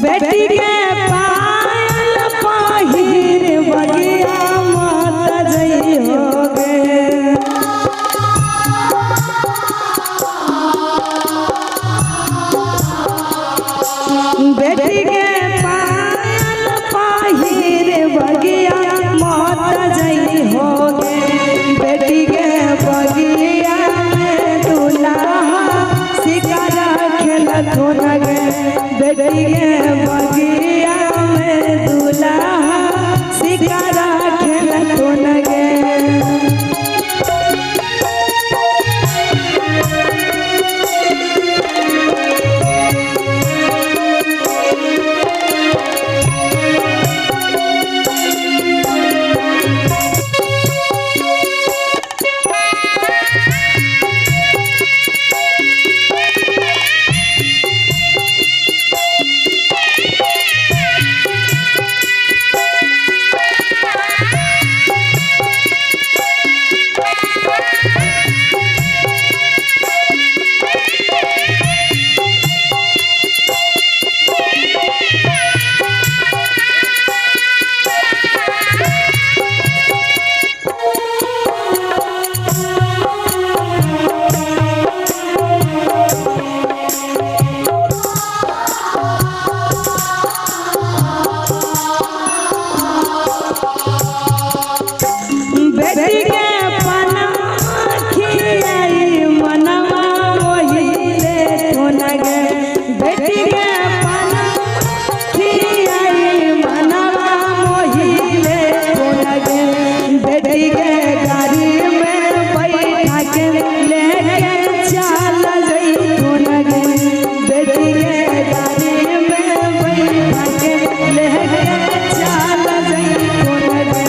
बेटी के पायल पहिर बगिया मत जइहोगे। बेटी के पायल पहिर बगिया मत जइहोगे। बेटी के बगिया में दुल्हा शिकार खेलत हो लगे। बेटी के बगिया में दुल्हा शिकार खेलत हो लगे। बेटी के पनमा खियाई मनवा मोहि ले तो लगे। बेटी के पनमा खियाई मनवा मोहि ले तो लगे। बेटी के गाड़ी में बैठा के लेके चल जई तो लगे। बेटी के गाड़ी में बैठा के लेके चल जई तो लगे।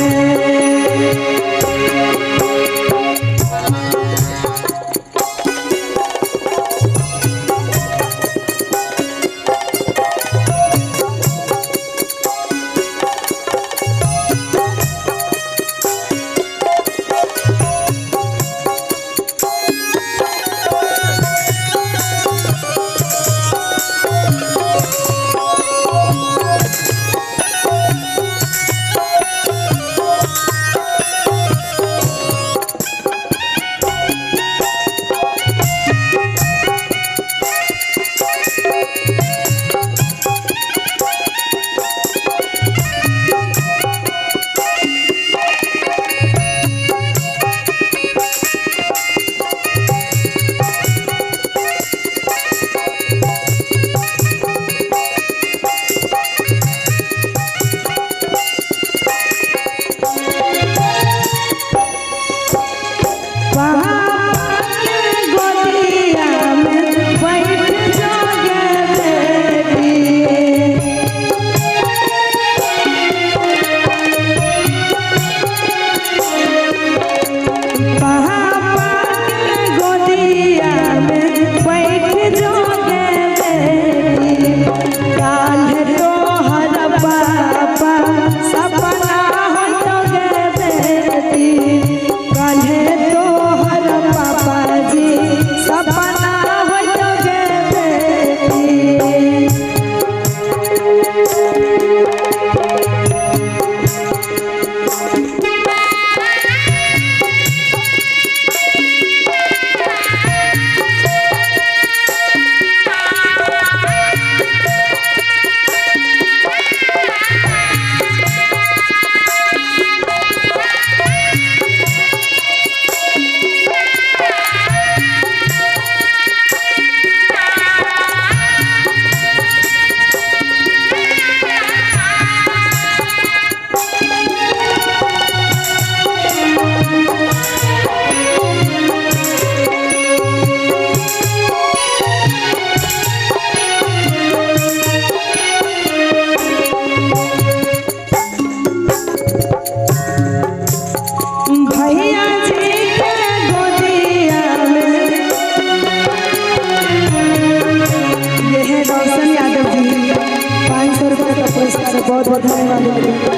बहुत बहुत धन्यवाद।